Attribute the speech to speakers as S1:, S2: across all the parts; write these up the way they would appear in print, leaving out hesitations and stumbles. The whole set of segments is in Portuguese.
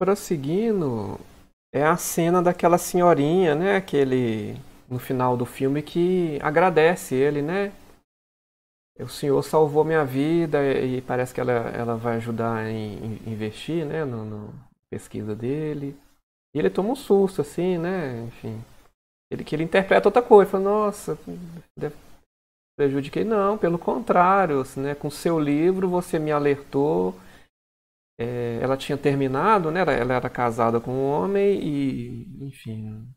S1: Prosseguindo, é a cena daquela senhorinha, né? Aquele no final do filme que agradece ele, né? O senhor salvou minha vida e parece que ela vai ajudar em investir, né? No pesquisa dele. E ele toma um susto, assim, né? Enfim. Que ele interpreta outra coisa. Fala, nossa, prejudiquei. Não, pelo contrário, assim, né? Com seu livro você me alertou. Ela tinha terminado, né? Ela era casada com um homem e, enfim,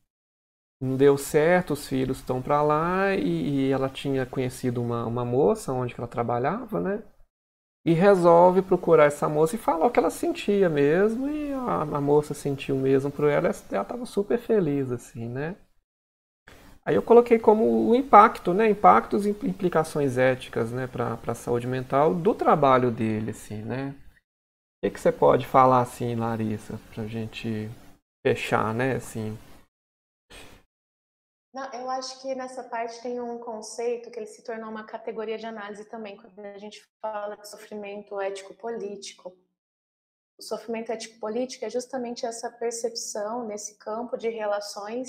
S1: não deu certo, os filhos estão para lá e ela tinha conhecido uma moça onde que ela trabalhava, né? E resolve procurar essa moça e falar o que ela sentia mesmo e a moça sentiu mesmo por ela, ela estava super feliz, assim, né? Aí eu coloquei como o impacto, né? Impactos e implicações éticas, né? Para a saúde mental do trabalho dele, assim, né? O que você pode falar, assim, Larissa, para a gente fechar, né? Assim,
S2: Não, eu acho que nessa parte tem um conceito que ele se tornou uma categoria de análise também, quando a gente fala de sofrimento ético-político. O sofrimento ético-político é justamente essa percepção nesse campo de relações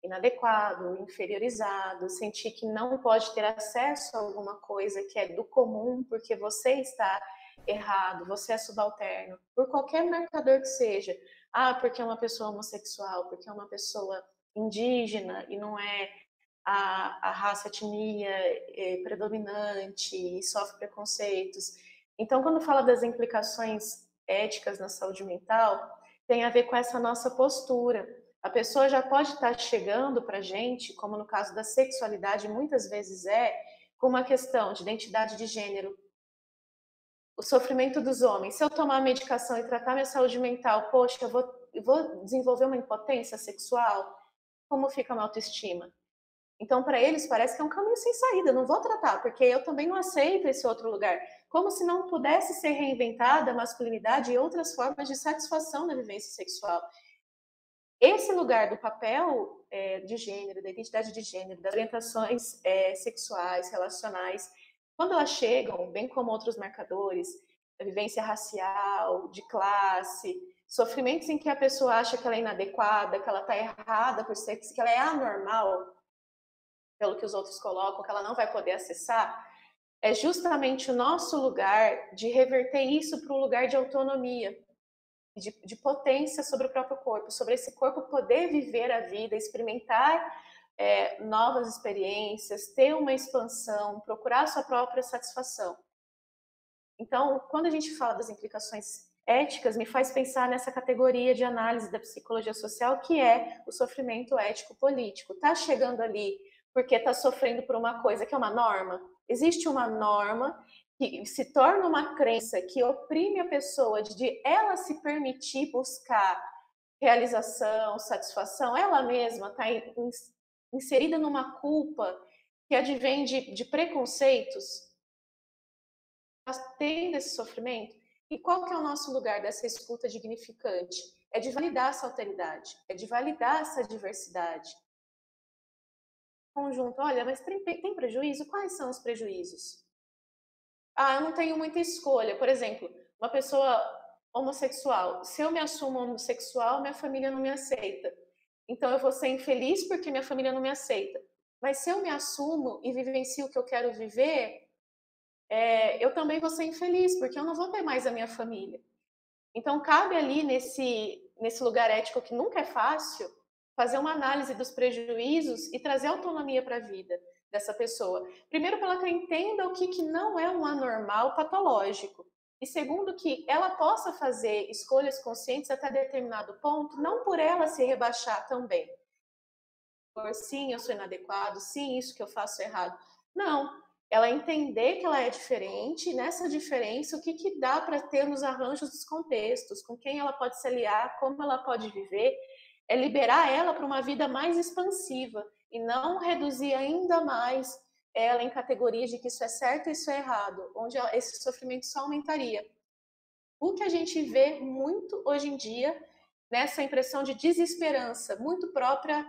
S2: inadequado, inferiorizado, sentir que não pode ter acesso a alguma coisa que é do comum porque você está errado, você é subalterno, por qualquer marcador que seja. Ah, porque é uma pessoa homossexual, porque é uma pessoa indígena e não é a raça, a etnia predominante e sofre preconceitos. Então, quando fala das implicações éticas na saúde mental, tem a ver com essa nossa postura. A pessoa já pode estar chegando para a gente, como no caso da sexualidade, muitas vezes com uma questão de identidade de gênero, o sofrimento dos homens. Se eu tomar medicação e tratar minha saúde mental, poxa, eu vou desenvolver uma impotência sexual? Como fica a minha autoestima? Então, para eles, parece que é um caminho sem saída. Eu não vou tratar, porque eu também não aceito esse outro lugar. Como se não pudesse ser reinventada a masculinidade e outras formas de satisfação na vivência sexual. Esse lugar do papel de gênero, da identidade de gênero, das orientações sexuais, relacionais, quando elas chegam, bem como outros marcadores, da vivência racial, de classe, sofrimentos em que a pessoa acha que ela é inadequada, que ela está errada por ser, que ela é anormal, pelo que os outros colocam, que ela não vai poder acessar, é justamente o nosso lugar de reverter isso para um lugar de autonomia, de potência sobre o próprio corpo, sobre esse corpo poder viver a vida, experimentar novas experiências, ter uma expansão, procurar a sua própria satisfação. Então, quando a gente fala das implicações éticas, me faz pensar nessa categoria de análise da psicologia social, que é o sofrimento ético-político. Está chegando ali porque está sofrendo por uma coisa que é uma norma? Existe uma norma que se torna uma crença que oprime a pessoa de ela se permitir buscar realização, satisfação, ela mesma está inserida numa culpa que advém de preconceitos, tendo esse sofrimento. E qual que é o nosso lugar dessa escuta dignificante? É de validar essa alteridade, é de validar essa diversidade. Conjunto, olha, mas tem prejuízo? Quais são os prejuízos? Ah, eu não tenho muita escolha. Por exemplo, uma pessoa homossexual. Se eu me assumo homossexual, minha família não me aceita. Então eu vou ser infeliz porque minha família não me aceita. Mas se eu me assumo e vivencio o que eu quero viver, eu também vou ser infeliz porque eu não vou ter mais a minha família. Então cabe ali nesse lugar ético que nunca é fácil, fazer uma análise dos prejuízos e trazer autonomia para a vida dessa pessoa. Primeiro, para que ela entenda o que não é um anormal patológico. E segundo, que ela possa fazer escolhas conscientes até determinado ponto, não por ela se rebaixar também. Sim, eu sou inadequado, sim, isso que eu faço é errado. Não, ela entender que ela é diferente, e nessa diferença, o que dá para ter nos arranjos dos contextos, com quem ela pode se aliar, como ela pode viver, é liberar ela para uma vida mais expansiva e não reduzir ainda mais ela em categorias de que isso é certo e isso é errado, onde esse sofrimento só aumentaria. O que a gente vê muito hoje em dia nessa impressão de desesperança, muito própria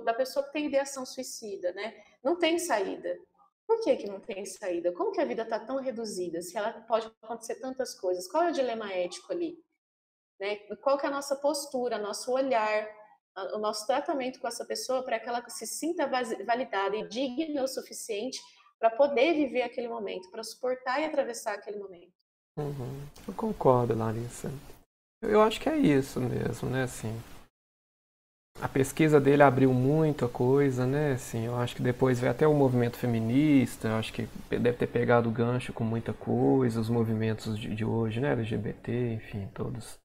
S2: da pessoa que tem ideação suicida, né? Não tem saída. Por que não tem saída? Como que a vida está tão reduzida? Se ela pode acontecer tantas coisas, qual é o dilema ético ali? né? Qual que é a nossa postura, nosso olhar, o nosso tratamento com essa pessoa para que ela se sinta validada e digna o suficiente para poder viver aquele momento, para suportar e atravessar aquele momento.
S1: Eu concordo, Larissa. Eu acho que é isso mesmo, né? Assim, a pesquisa dele abriu muita coisa, né? Assim, eu acho que depois veio até o movimento feminista, eu acho que deve ter pegado o gancho com muita coisa, os movimentos de hoje, né? LGBT, enfim, todos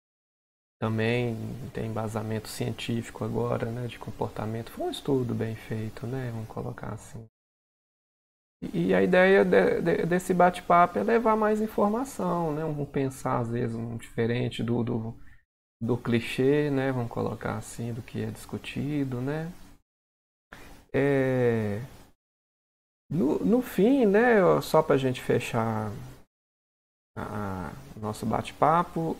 S1: também tem embasamento científico agora, né? De comportamento. Foi um estudo bem feito, né? Vamos colocar assim. E a ideia desse bate-papo é levar mais informação, né? Um pensar, às vezes, diferente do clichê, né? Vamos colocar assim, do que é discutido, né? No fim, né? Só para a gente fechar o nosso bate-papo,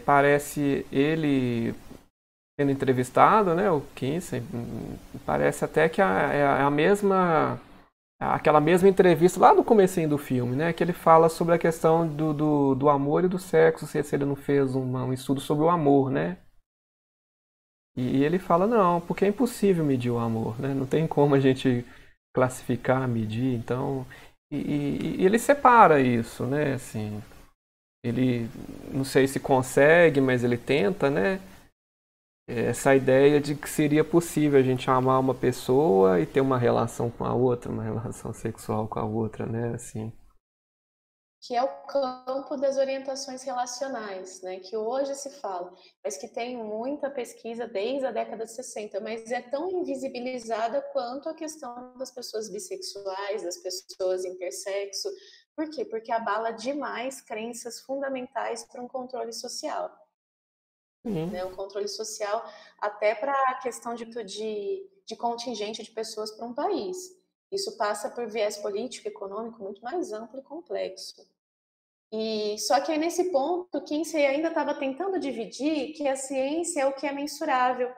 S1: parece ele sendo entrevistado, né? O Kinsey, parece até que é a mesma... Aquela mesma entrevista lá do comecinho do filme, né? Que ele fala sobre a questão do amor e do sexo, se ele não fez um estudo sobre o amor, né? E ele fala, não, porque é impossível medir o amor, né? Não tem como a gente classificar, medir, então... E ele separa isso, né? Assim, ele, não sei se consegue, mas ele tenta, né? Essa ideia de que seria possível a gente amar uma pessoa e ter uma relação com a outra, uma relação sexual com a outra, né? Assim.
S2: Que é o campo das orientações relacionais, né? Que hoje se fala, mas que tem muita pesquisa desde a década de 60, mas é tão invisibilizada quanto a questão das pessoas bissexuais, das pessoas intersexo. Por quê? Porque abala demais crenças fundamentais para um controle social. Né, um controle social até para a questão de contingente de pessoas para um país. Isso passa por viés político e econômico muito mais amplo e complexo. E só que aí nesse ponto, Kinsey ainda estava tentando dividir que a ciência é o que é mensurável,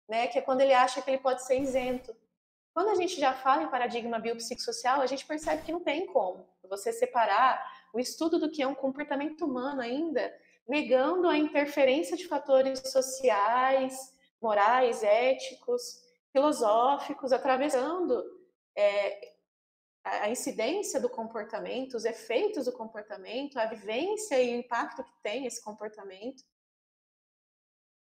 S2: né? Que é quando ele acha que ele pode ser isento. Quando a gente já fala em paradigma biopsicossocial, a gente percebe que não tem como você separar o estudo do que é um comportamento humano ainda, negando a interferência de fatores sociais, morais, éticos, filosóficos, atravessando a incidência do comportamento, os efeitos do comportamento, a vivência e o impacto que tem esse comportamento.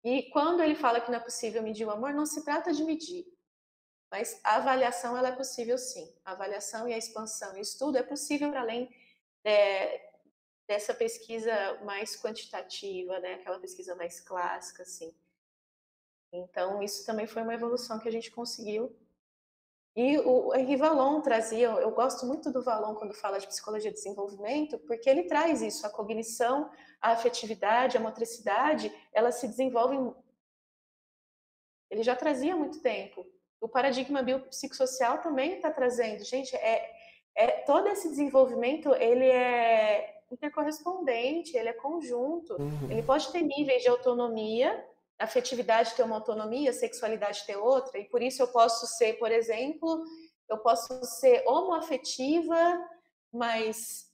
S2: E quando ele fala que não é possível medir o amor, não se trata de medir, mas a avaliação ela é possível sim. A avaliação e a expansão e o estudo é possível para além dessa pesquisa mais quantitativa, né? Aquela pesquisa mais clássica, assim. Então, isso também foi uma evolução que a gente conseguiu. E o Henri Vallon trazia, eu gosto muito do Vallon quando fala de psicologia de desenvolvimento, porque ele traz isso, a cognição, a afetividade, a motricidade, elas se desenvolvem. Ele já trazia há muito tempo. O paradigma biopsicossocial também está trazendo. Gente, todo esse desenvolvimento, ele é intercorrespondente, ele é conjunto. Ele pode ter níveis de autonomia, afetividade ter uma autonomia, sexualidade ter outra, e por isso eu posso ser, por exemplo, eu posso ser homoafetiva, mas,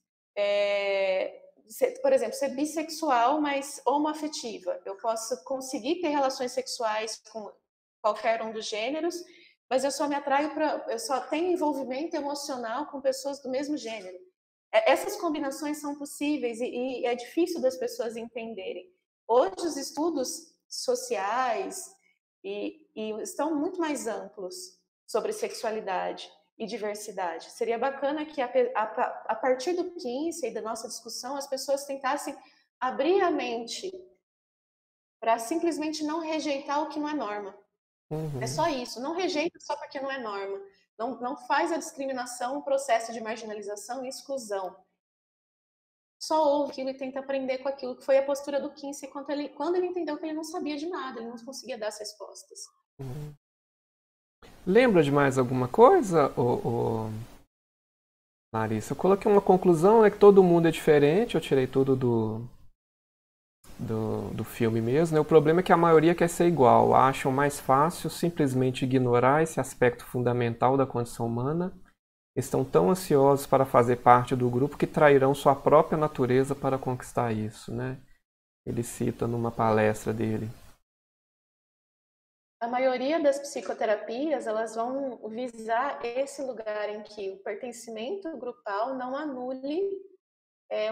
S2: por exemplo, ser bissexual, mas homoafetiva. Eu posso conseguir ter relações sexuais com qualquer um dos gêneros, mas eu só me atraio eu só tenho envolvimento emocional com pessoas do mesmo gênero. Essas combinações são possíveis e é difícil das pessoas entenderem. Hoje os estudos sociais estão muito mais amplos sobre sexualidade e diversidade. Seria bacana que a partir do Kinsey e da nossa discussão as pessoas tentassem abrir a mente para simplesmente não rejeitar o que não é norma. É só isso. Não rejeita só porque não é norma. Não faz a discriminação um processo de marginalização e exclusão. Só ouve aquilo e tenta aprender com aquilo, que foi a postura do Kinsey quando ele entendeu que ele não sabia de nada, ele não conseguia dar as respostas.
S1: Lembra de mais alguma coisa, Larissa? Eu coloquei uma conclusão, né, que todo mundo é diferente, eu tirei tudo do filme mesmo, né? O problema é que a maioria quer ser igual, acham mais fácil simplesmente ignorar esse aspecto fundamental da condição humana, estão tão ansiosos para fazer parte do grupo que trairão sua própria natureza para conquistar isso, né? ele cita numa palestra dele.
S2: A maioria das psicoterapias, elas vão visar esse lugar em que o pertencimento grupal não anule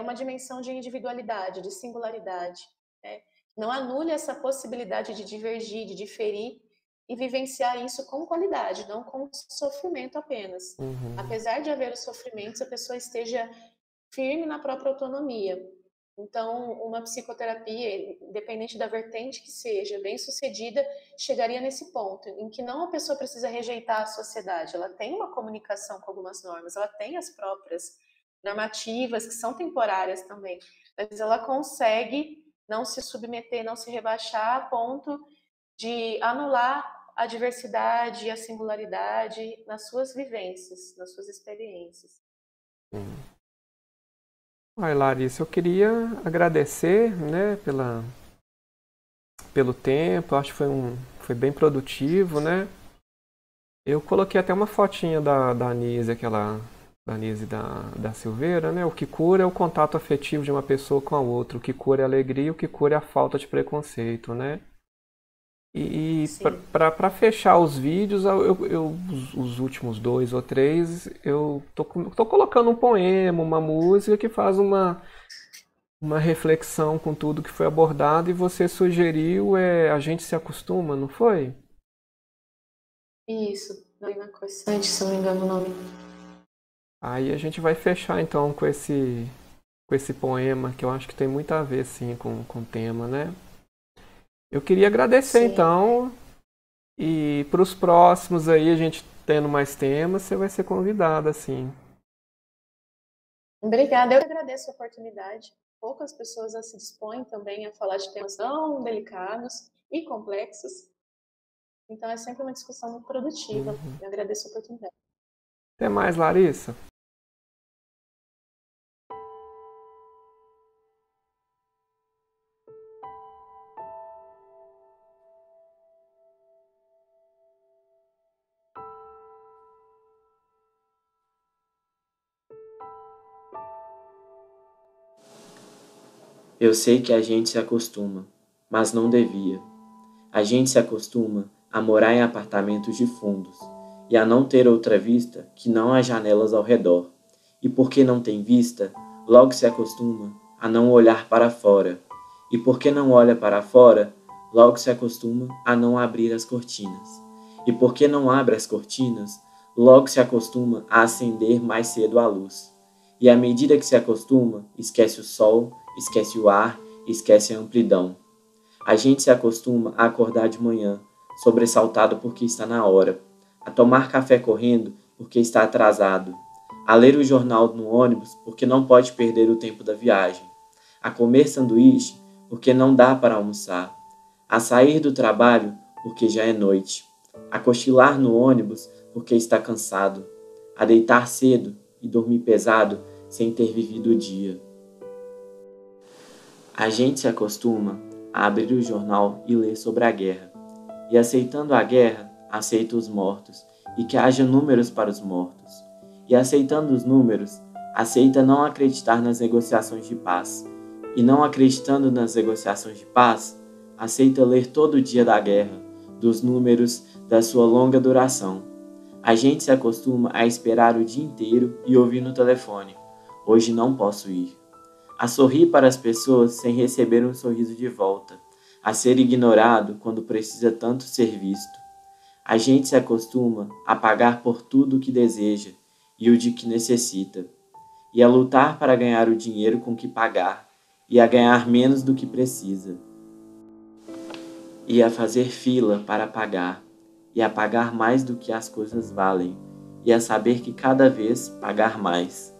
S2: uma dimensão de individualidade, de singularidade, né? Não anule essa possibilidade de divergir, de diferir e vivenciar isso com qualidade, não com sofrimento apenas. Apesar de haver os sofrimentos, a pessoa esteja firme na própria autonomia. Então, uma psicoterapia, independente da vertente que seja, bem sucedida, chegaria nesse ponto, em que não a pessoa precisa rejeitar a sociedade, ela tem uma comunicação com algumas normas, ela tem as próprias normativas, que são temporárias também, mas ela consegue não se submeter, não se rebaixar a ponto de anular a diversidade e a singularidade nas suas vivências, nas suas experiências.
S1: Ai, Larissa, eu queria agradecer, né, pelo tempo, acho que foi bem produtivo, né? Eu coloquei até uma fotinha da Anise, da Anise da Silveira, né? O que cura é o contato afetivo de uma pessoa com a outra, o que cura é a alegria, o que cura é a falta de preconceito, né? E para fechar os vídeos, os últimos 2 ou 3, eu tô colocando um poema, uma música que faz uma reflexão com tudo que foi abordado e você sugeriu A Gente Se Acostuma, não foi?
S2: Isso, Marina Corsante, se não me engano o nome.
S1: Aí a gente vai fechar então com esse poema, que eu acho que tem muito a ver sim com o tema, né? Eu queria agradecer
S2: Sim.
S1: então, e para os próximos aí, a gente tendo mais temas, você vai ser convidada, assim.
S2: Obrigada, eu agradeço a oportunidade. Poucas pessoas se dispõem também a falar de temas tão delicados e complexos. Então é sempre uma discussão muito produtiva. Eu agradeço a oportunidade.
S1: Até mais, Larissa.
S3: Eu sei que a gente se acostuma, mas não devia. A gente se acostuma a morar em apartamentos de fundos e a não ter outra vista que não as janelas ao redor. E porque não tem vista, logo se acostuma a não olhar para fora. E porque não olha para fora, logo se acostuma a não abrir as cortinas. E porque não abre as cortinas, logo se acostuma a acender mais cedo a luz. E à medida que se acostuma, esquece o sol, esquece o ar, esquece a amplidão. A gente se acostuma a acordar de manhã, sobressaltado porque está na hora, a tomar café correndo porque está atrasado, a ler o jornal no ônibus porque não pode perder o tempo da viagem, a comer sanduíche porque não dá para almoçar, a sair do trabalho porque já é noite, a cochilar no ônibus porque está cansado, a deitar cedo e dormir pesado sem ter vivido o dia. A gente se acostuma a abrir o jornal e ler sobre a guerra. E aceitando a guerra, aceita os mortos, e que haja números para os mortos. E aceitando os números, aceita não acreditar nas negociações de paz. E não acreditando nas negociações de paz, aceita ler todo o dia da guerra, dos números da sua longa duração. A gente se acostuma a esperar o dia inteiro e ouvir no telefone: hoje não posso ir. A sorrir para as pessoas sem receber um sorriso de volta, a ser ignorado quando precisa tanto ser visto. A gente se acostuma a pagar por tudo o que deseja e o de que necessita, e a lutar para ganhar o dinheiro com que pagar, e a ganhar menos do que precisa, e a fazer fila para pagar, e a pagar mais do que as coisas valem, e a saber que cada vez pagar mais,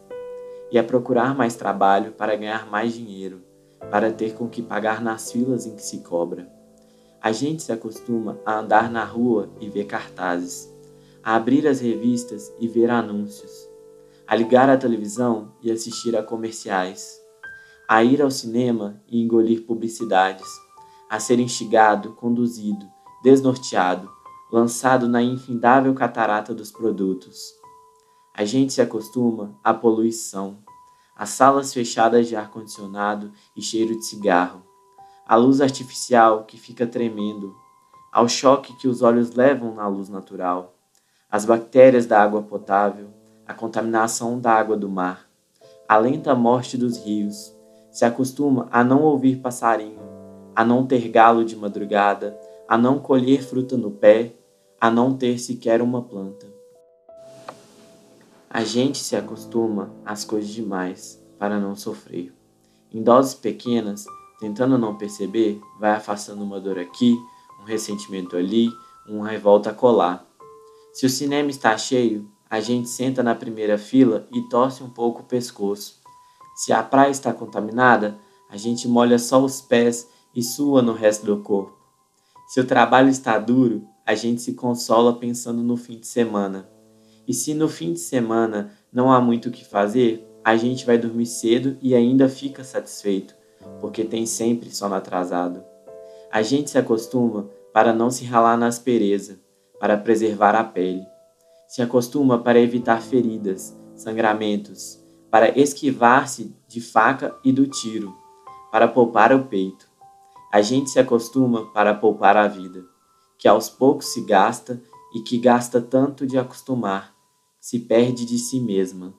S3: e a procurar mais trabalho para ganhar mais dinheiro, para ter com que pagar nas filas em que se cobra. A gente se acostuma a andar na rua e ver cartazes, a abrir as revistas e ver anúncios, a ligar a televisão e assistir a comerciais, a ir ao cinema e engolir publicidades, a ser instigado, conduzido, desnorteado, lançado na infindável catarata dos produtos. A gente se acostuma à poluição, às salas fechadas de ar-condicionado e cheiro de cigarro, à luz artificial que fica tremendo, ao choque que os olhos levam na luz natural, às bactérias da água potável, à contaminação da água do mar, à lenta morte dos rios. Se acostuma a não ouvir passarinho, a não ter galo de madrugada, a não colher fruta no pé, a não ter sequer uma planta. A gente se acostuma às coisas demais para não sofrer. Em doses pequenas, tentando não perceber, vai afastando uma dor aqui, um ressentimento ali, uma revolta acolá. Se o cinema está cheio, a gente senta na primeira fila e torce um pouco o pescoço. Se a praia está contaminada, a gente molha só os pés e sua no resto do corpo. Se o trabalho está duro, a gente se consola pensando no fim de semana. E se no fim de semana não há muito o que fazer, a gente vai dormir cedo e ainda fica satisfeito, porque tem sempre sono atrasado. A gente se acostuma para não se ralar na aspereza, para preservar a pele. Se acostuma para evitar feridas, sangramentos, para esquivar-se de faca e do tiro, para poupar o peito. A gente se acostuma para poupar a vida, que aos poucos se gasta e que gasta tanto de acostumar, se perde de si mesma.